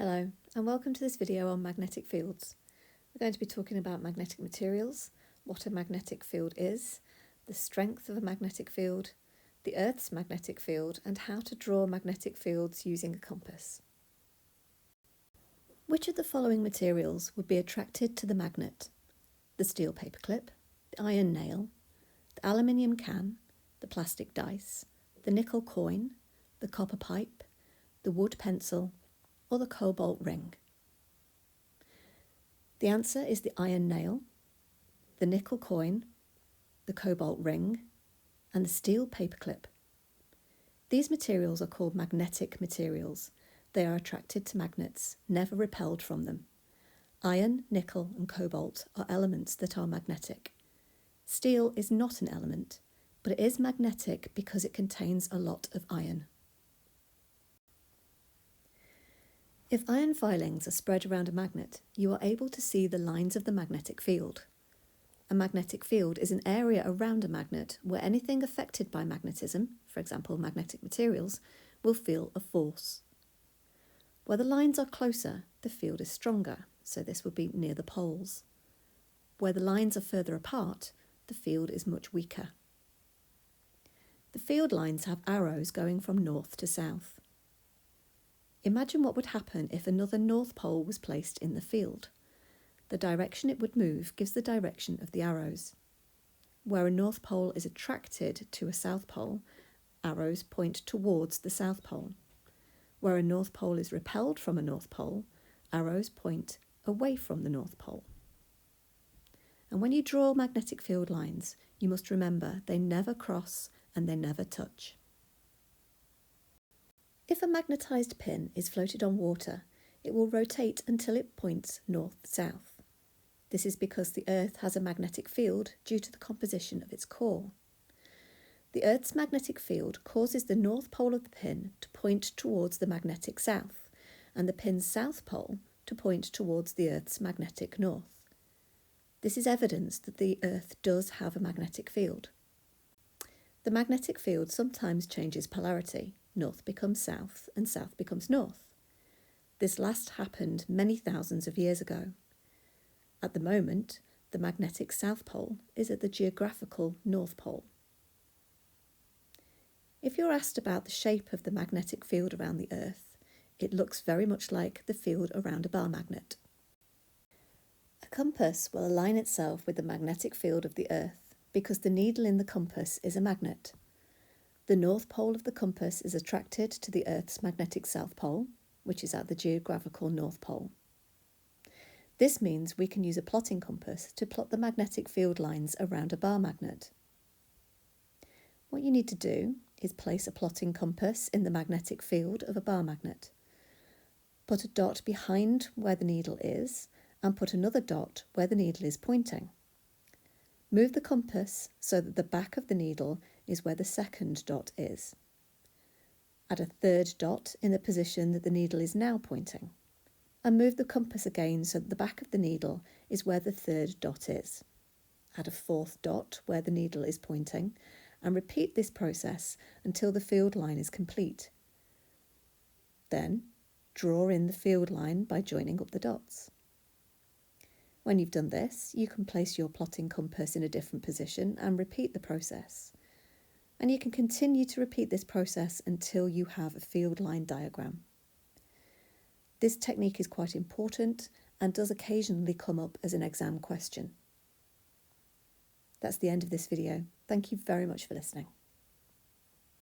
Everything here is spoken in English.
Hello, and welcome to this video on magnetic fields. We're going to be talking about magnetic materials, what a magnetic field is, the strength of a magnetic field, the Earth's magnetic field, and how to draw magnetic fields using a compass. Which of the following materials would be attracted to the magnet? The steel paperclip, the iron nail, the aluminium can, the plastic dice, the nickel coin, the copper pipe, the wood pencil, or the cobalt ring? The answer is the iron nail, the nickel coin, the cobalt ring, and the steel paperclip. These materials are called magnetic materials. They are attracted to magnets, never repelled from them. Iron, nickel, and cobalt are elements that are magnetic. Steel is not an element, but it is magnetic because it contains a lot of iron. If iron filings are spread around a magnet, you are able to see the lines of the magnetic field. A magnetic field is an area around a magnet where anything affected by magnetism, for example magnetic materials, will feel a force. Where the lines are closer, the field is stronger, so this would be near the poles. Where the lines are further apart, the field is much weaker. The field lines have arrows going from north to south. Imagine what would happen if another north pole was placed in the field. The direction it would move gives the direction of the arrows. Where a north pole is attracted to a south pole, arrows point towards the south pole. Where a north pole is repelled from a north pole, arrows point away from the north pole. And when you draw magnetic field lines, you must remember they never cross and they never touch. If a magnetised pin is floated on water, it will rotate until it points north-south. This is because the Earth has a magnetic field due to the composition of its core. The Earth's magnetic field causes the north pole of the pin to point towards the magnetic south, and the pin's south pole to point towards the Earth's magnetic north. This is evidence that the Earth does have a magnetic field. The magnetic field sometimes changes polarity. North becomes south and south becomes north. This last happened many thousands of years ago. At the moment, the magnetic south pole is at the geographical north pole. If you're asked about the shape of the magnetic field around the Earth, it looks very much like the field around a bar magnet. A compass will align itself with the magnetic field of the Earth because the needle in the compass is a magnet. The north pole of the compass is attracted to the Earth's magnetic south pole, which is at the geographical north pole. This means we can use a plotting compass to plot the magnetic field lines around a bar magnet. What you need to do is place a plotting compass in the magnetic field of a bar magnet. Put a dot behind where the needle is and put another dot where the needle is pointing. Move the compass so that the back of the needle is where the second dot is. Add a third dot in the position that the needle is now pointing, and move the compass again so that the back of the needle is where the third dot is. Add a fourth dot where the needle is pointing, and repeat this process until the field line is complete. Then, draw in the field line by joining up the dots. When you've done this, you can place your plotting compass in a different position and repeat the process. And you can continue to repeat this process until you have a field line diagram. This technique is quite important and does occasionally come up as an exam question. That's the end of this video. Thank you very much for listening.